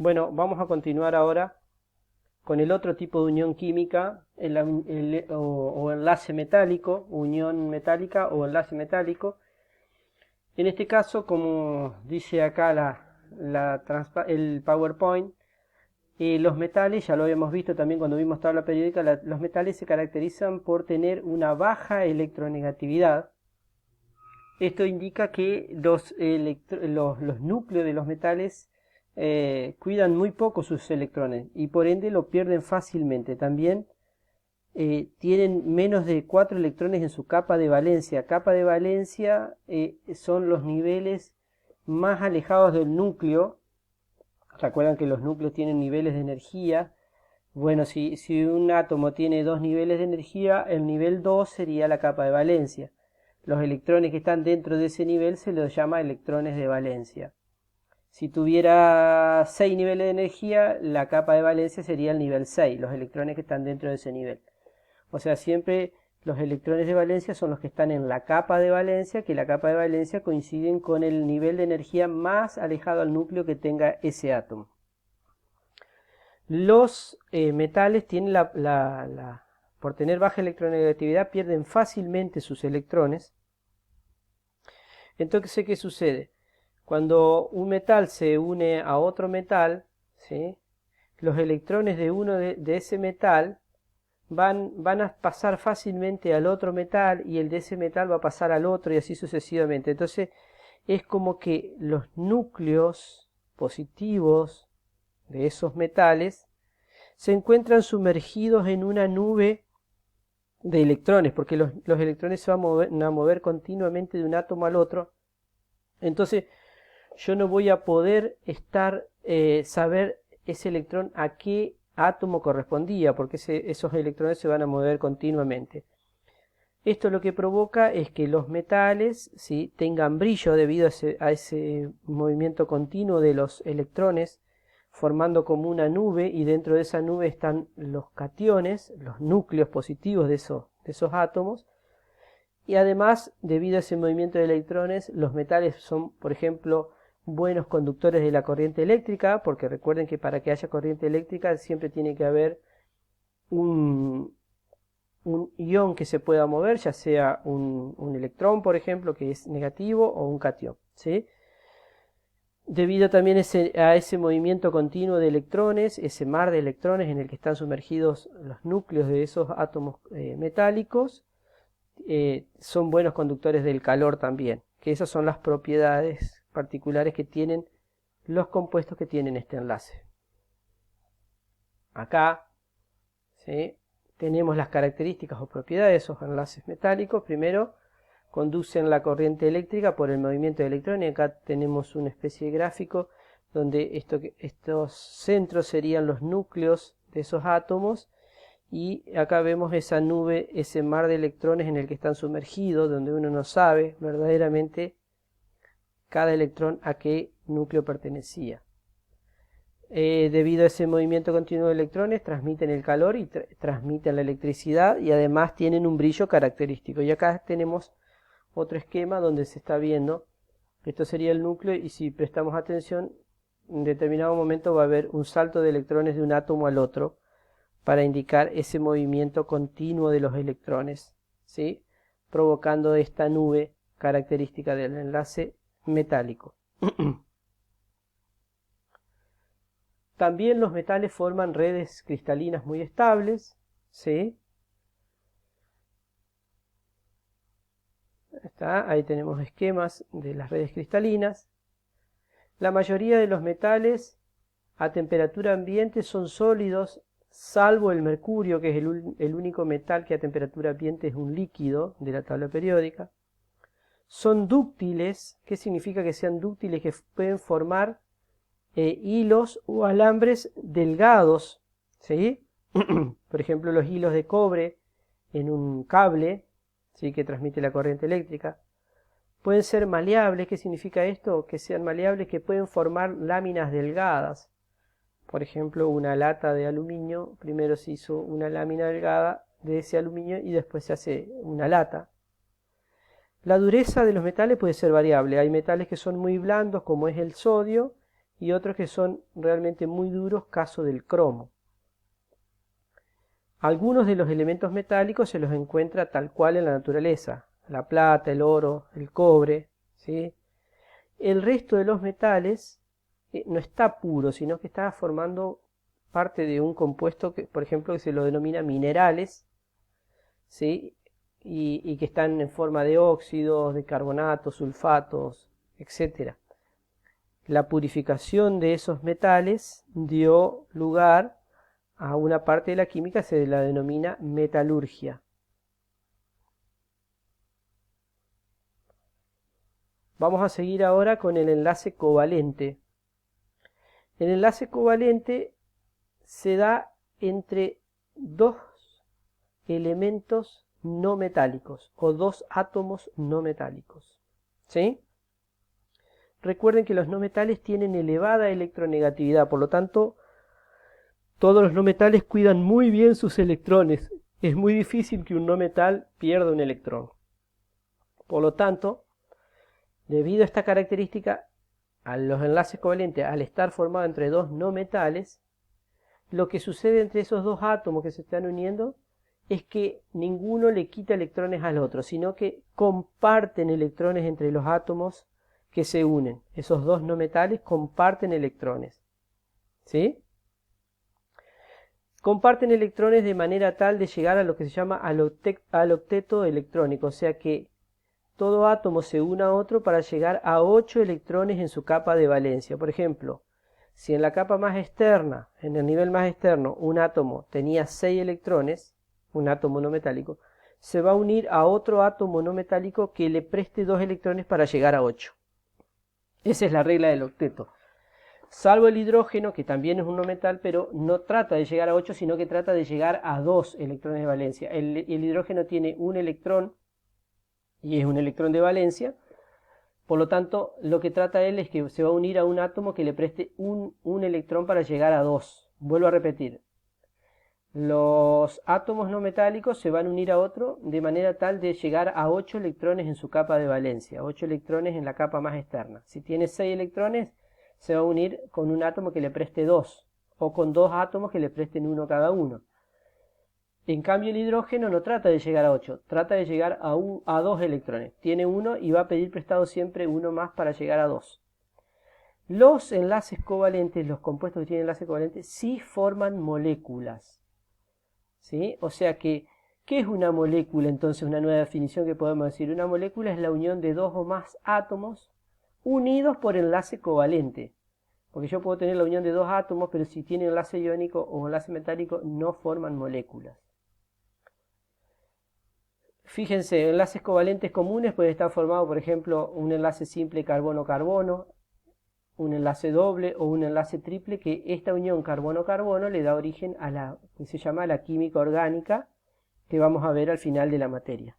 Bueno, vamos a continuar ahora con el otro tipo de unión química, o enlace metálico, unión metálica o enlace metálico. En este caso, como dice acá el PowerPoint, los metales, ya lo habíamos visto también cuando vimos tabla periódica, los metales se caracterizan por tener una baja electronegatividad. Esto indica que los núcleos de los metales cuidan muy poco sus electrones y por ende lo pierden fácilmente. También tienen menos de 4 electrones en su capa de valencia. Capa de valencia son los niveles más alejados del núcleo. Recuerdan que los núcleos tienen niveles de energía. Bueno, si un átomo tiene dos niveles de energía, el nivel 2 sería la capa de valencia. Los electrones que están dentro de ese nivel se los llama electrones de valencia. Si tuviera 6 niveles de energía, la capa de valencia sería el nivel 6, los electrones que están dentro de ese nivel. O sea, siempre los electrones de valencia son los que están en la capa de valencia, que la capa de valencia coinciden con el nivel de energía más alejado al núcleo que tenga ese átomo. Los metales tienen por tener baja electronegatividad pierden fácilmente sus electrones. Entonces, ¿qué sucede? Cuando un metal se une a otro metal, ¿sí? Los electrones de uno de ese metal van a pasar fácilmente al otro metal y el de ese metal va a pasar al otro y así sucesivamente. Entonces es como que los núcleos positivos de esos metales se encuentran sumergidos en una nube de electrones, porque los electrones se van a mover continuamente de un átomo al otro. Entonces yo no voy a poder saber ese electrón a qué átomo correspondía, porque esos electrones se van a mover continuamente. Esto lo que provoca es que los metales, ¿sí?, tengan brillo debido a ese movimiento continuo de los electrones, formando como una nube, y dentro de esa nube están los cationes, los núcleos positivos de esos átomos. Y además, debido a ese movimiento de electrones, los metales son, por ejemplo, buenos conductores de la corriente eléctrica, porque recuerden que para que haya corriente eléctrica siempre tiene que haber un ion que se pueda mover, ya sea un electrón, por ejemplo, que es negativo, o un catión, ¿sí? Debido también a ese movimiento continuo de electrones, ese mar de electrones en el que están sumergidos los núcleos de esos átomos metálicos, son buenos conductores del calor también, que esas son las propiedades particulares que tienen los compuestos que tienen este enlace. Acá, ¿sí?, tenemos las características o propiedades de esos enlaces metálicos. Primero, conducen la corriente eléctrica por el movimiento de electrones. Acá tenemos una especie de gráfico donde estos centros serían los núcleos de esos átomos, y acá vemos esa nube, ese mar de electrones en el que están sumergidos, donde uno no sabe verdaderamente cada electrón a qué núcleo pertenecía. Debido a ese movimiento continuo de electrones, transmiten el calor y transmiten la electricidad, y además tienen un brillo característico. Y acá tenemos otro esquema donde se está viendo, esto sería el núcleo, y si prestamos atención, en determinado momento va a haber un salto de electrones de un átomo al otro, para indicar ese movimiento continuo de los electrones, ¿sí?, provocando esta nube característica del enlace metálico. También los metales forman redes cristalinas muy estables, ¿sí? Ahí tenemos esquemas de las redes cristalinas. La mayoría de los metales a temperatura ambiente son sólidos, salvo el mercurio, que es el único metal que a temperatura ambiente es un líquido de la tabla periódica. Son dúctiles. ¿Qué significa que sean dúctiles? Que pueden formar hilos o alambres delgados, ¿sí? Por ejemplo, los hilos de cobre en un cable, ¿sí?, que transmite la corriente eléctrica. Pueden ser maleables. ¿Qué significa esto? Que sean maleables, que pueden formar láminas delgadas. Por ejemplo, una lata de aluminio, primero se hizo una lámina delgada de ese aluminio y después se hace una lata. La dureza de los metales puede ser variable. Hay metales que son muy blandos, como es el sodio, y otros que son realmente muy duros, caso del cromo. Algunos de los elementos metálicos se los encuentra tal cual en la naturaleza, la plata, el oro, el cobre, ¿sí? El resto de los metales no está puro, sino que está formando parte de un compuesto que, por ejemplo, que se lo denomina minerales, ¿sí? Y que están en forma de óxidos, de carbonatos, sulfatos, etc. La purificación de esos metales dio lugar a una parte de la química, se la denomina metalurgia. Vamos a seguir ahora con el enlace covalente. El enlace covalente se da entre dos elementos no metálicos o dos átomos no metálicos. ¿Sí? Recuerden que los no metales tienen elevada electronegatividad, por lo tanto, todos los no metales cuidan muy bien sus electrones. Es muy difícil que un no metal pierda un electrón. Por lo tanto, debido a esta característica, a los enlaces covalentes, al estar formados entre dos no metales, lo que sucede entre esos dos átomos que se están uniendo es que ninguno le quita electrones al otro, sino que comparten electrones entre los átomos que se unen. Esos dos no metales comparten electrones. ¿Sí? Comparten electrones de manera tal de llegar a lo que se llama al octeto electrónico, o sea que todo átomo se une a otro para llegar a 8 electrones en su capa de valencia. Por ejemplo, si en la capa más externa, en el nivel más externo, un átomo tenía 6 electrones, un átomo no metálico, se va a unir a otro átomo no metálico que le preste 2 electrones para llegar a 8. Esa es la regla del octeto. Salvo el hidrógeno, que también es un no metal, pero no trata de llegar a 8, sino que trata de llegar a 2 electrones de valencia. El hidrógeno tiene un electrón y es un electrón de valencia. Por lo tanto, lo que trata él es que se va a unir a un átomo que le preste un electrón para llegar a 2. Vuelvo a repetir. Los átomos no metálicos se van a unir a otro de manera tal de llegar a 8 electrones en su capa de valencia, 8 electrones en la capa más externa. Si tiene 6 electrones, se va a unir con un átomo que le preste 2, o con 2 átomos que le presten 1 cada uno. En cambio, el hidrógeno no trata de llegar a 8, trata de llegar a 2 electrones. Tiene 1 y va a pedir prestado siempre 1 más para llegar a 2. Los enlaces covalentes, los compuestos que tienen enlace covalente, sí forman moléculas. ¿Sí? O sea que, ¿qué es una molécula? Entonces, una nueva definición que podemos decir. Una molécula es la unión de 2 o más átomos unidos por enlace covalente. Porque yo puedo tener la unión de 2 átomos, pero si tienen enlace iónico o enlace metálico, no forman moléculas. Fíjense, enlaces covalentes comunes pueden estar formados, por ejemplo, un enlace simple carbono-carbono, un enlace doble o un enlace triple, que esta unión carbono-carbono le da origen a la que se llama la química orgánica, que vamos a ver al final de la materia.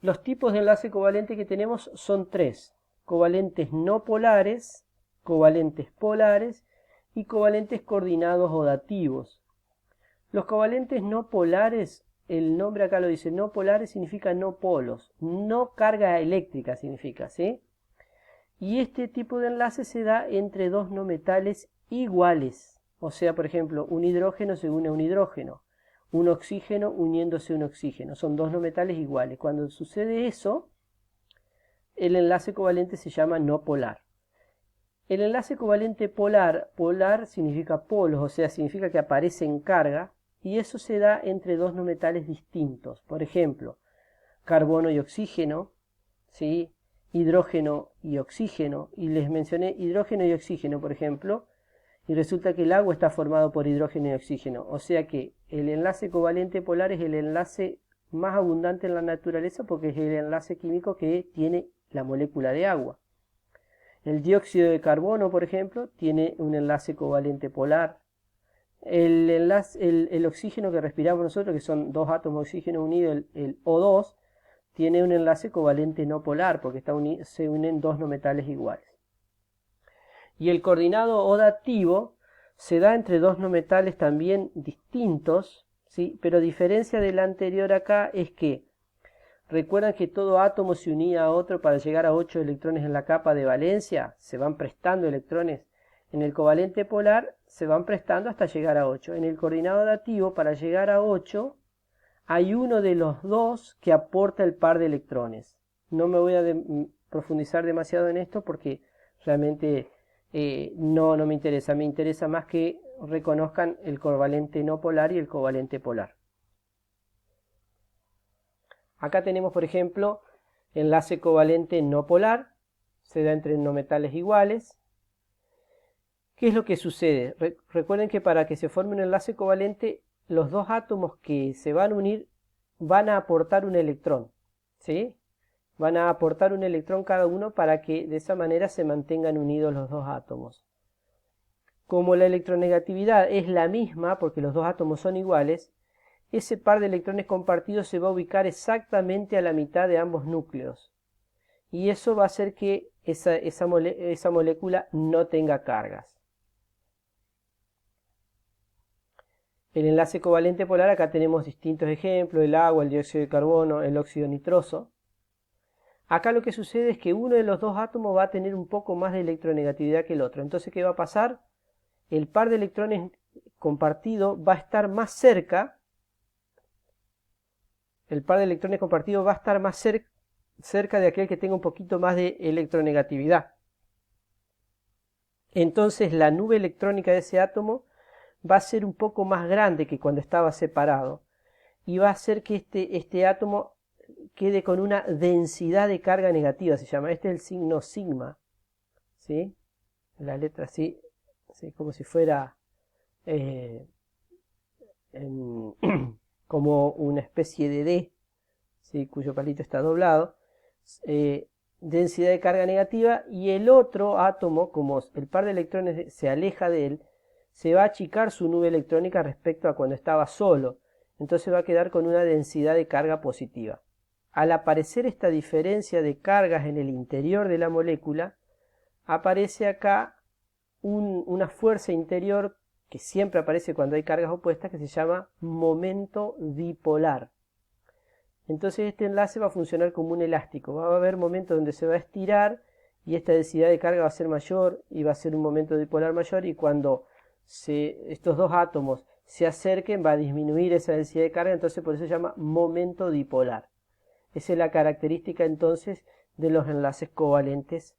Los tipos de enlace covalente que tenemos son 3: covalentes no polares, covalentes polares y covalentes coordinados o dativos. Los covalentes no polares, el nombre acá lo dice, no polares significa no polos, no carga eléctrica significa, ¿sí? Y este tipo de enlace se da entre dos no metales iguales. O sea, por ejemplo, un hidrógeno se une a un hidrógeno, un oxígeno uniéndose a un oxígeno. Son dos no metales iguales. Cuando sucede eso, el enlace covalente se llama no polar. El enlace covalente polar, polar significa polos, o sea, significa que aparece en carga, y eso se da entre dos no metales distintos. Por ejemplo, carbono y oxígeno, ¿sí? Hidrógeno y oxígeno, y les mencioné hidrógeno y oxígeno, por ejemplo, y resulta que el agua está formado por hidrógeno y oxígeno, o sea que el enlace covalente polar es el enlace más abundante en la naturaleza porque es el enlace químico que tiene la molécula de agua. El dióxido de carbono, por ejemplo, tiene un enlace covalente polar. El oxígeno que respiramos nosotros, que son dos átomos de oxígeno unidos, el O2, tiene un enlace covalente no polar porque se unen dos no metales iguales. Y el coordinado o dativo se da entre dos no metales también distintos, ¿sí? Pero a diferencia del anterior acá es que ¿Recuerdan que todo átomo se unía a otro para llegar a 8 electrones en la capa de valencia? Se van prestando electrones. En el covalente polar se van prestando hasta llegar a 8. En el coordinado dativo, para llegar a 8, hay uno de los dos que aporta el par de electrones. No me voy a profundizar demasiado en esto porque realmente no me interesa. Me interesa más que reconozcan el covalente no polar y el covalente polar. Acá tenemos, por ejemplo, enlace covalente no polar. Se da entre no metales iguales. ¿Qué es lo que sucede? Recuerden que para que se forme un enlace covalente, los dos átomos que se van a unir van a aportar un electrón, ¿sí? Van a aportar un electrón cada uno para que de esa manera se mantengan unidos los dos átomos. Como la electronegatividad es la misma, porque los dos átomos son iguales, ese par de electrones compartidos se va a ubicar exactamente a la mitad de ambos núcleos. Y eso va a hacer que esa molécula no tenga cargas. El enlace covalente polar, acá tenemos distintos ejemplos, el agua, el dióxido de carbono, el óxido nitroso. Acá lo que sucede es que uno de los dos átomos va a tener un poco más de electronegatividad que el otro. Entonces, ¿qué va a pasar? El par de electrones compartido va a estar más cerca. El par de electrones compartido va a estar más cerca de aquel que tenga un poquito más de electronegatividad. Entonces, la nube electrónica de ese átomo va a ser un poco más grande que cuando estaba separado y va a hacer que este átomo quede con una densidad de carga negativa, se llama. Este es el signo sigma, ¿sí? La letra así, como si fuera como una especie de D, ¿sí? Cuyo palito está doblado. Densidad de carga negativa, y el otro átomo, como el par de electrones se aleja de él, se va a achicar su nube electrónica respecto a cuando estaba solo. Entonces va a quedar con una densidad de carga positiva. Al aparecer esta diferencia de cargas en el interior de la molécula, aparece acá una fuerza interior que siempre aparece cuando hay cargas opuestas, que se llama momento dipolar. Entonces este enlace va a funcionar como un elástico. Va a haber momentos donde se va a estirar y esta densidad de carga va a ser mayor y va a ser un momento dipolar mayor, y cuando estos dos átomos se acerquen va a disminuir esa densidad de carga, entonces por eso se llama momento dipolar. Esa es la característica entonces de los enlaces covalentes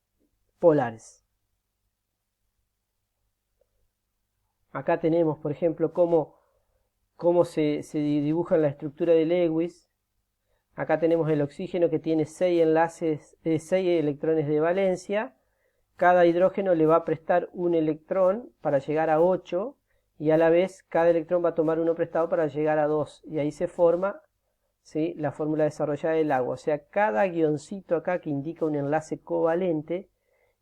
polares. Acá tenemos, por ejemplo, cómo se dibuja la estructura de Lewis. Acá tenemos el oxígeno que tiene 6 electrones de valencia. Cada hidrógeno le va a prestar un electrón para llegar a 8, y a la vez cada electrón va a tomar uno prestado para llegar a 2, y ahí se forma, ¿sí?, la fórmula desarrollada del agua. O sea, cada guioncito acá que indica un enlace covalente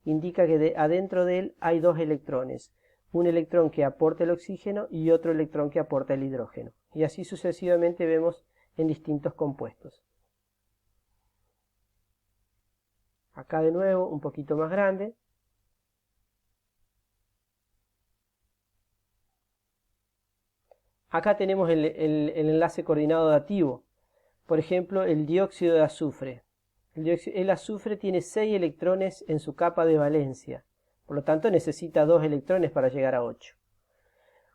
indica que adentro de él hay dos electrones, un electrón que aporta el oxígeno y otro electrón que aporta el hidrógeno, y así sucesivamente vemos en distintos compuestos. Acá de nuevo un poquito más grande. Acá tenemos el enlace coordinado dativo. Por ejemplo, el dióxido de azufre. El azufre tiene 6 electrones en su capa de valencia. Por lo tanto, necesita 2 electrones para llegar a 8.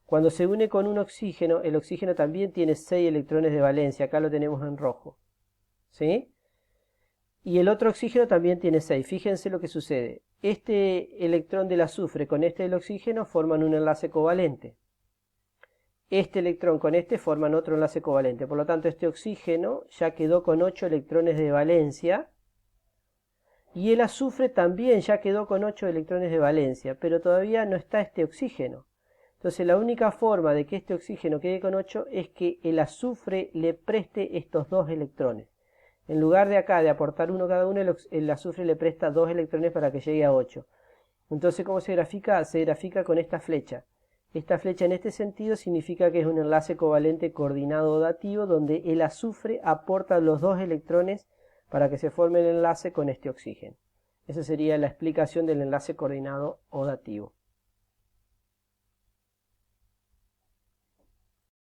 Cuando se une con un oxígeno, el oxígeno también tiene 6 electrones de valencia. Acá lo tenemos en rojo, ¿sí? Y el otro oxígeno también tiene 6. Fíjense lo que sucede. Este electrón del azufre con este del oxígeno forman un enlace covalente. Este electrón con este forman otro enlace covalente. Por lo tanto, este oxígeno ya quedó con 8 electrones de valencia. Y el azufre también ya quedó con 8 electrones de valencia. Pero todavía no está este oxígeno. Entonces, la única forma de que este oxígeno quede con 8 es que el azufre le preste estos 2 electrones. En lugar de acá de aportar uno cada uno, el azufre le presta 2 electrones para que llegue a 8. Entonces, ¿cómo se grafica? Se grafica con esta flecha. Esta flecha en este sentido significa que es un enlace covalente coordinado dativo, donde el azufre aporta los 2 electrones para que se forme el enlace con este oxígeno. Esa sería la explicación del enlace coordinado o dativo.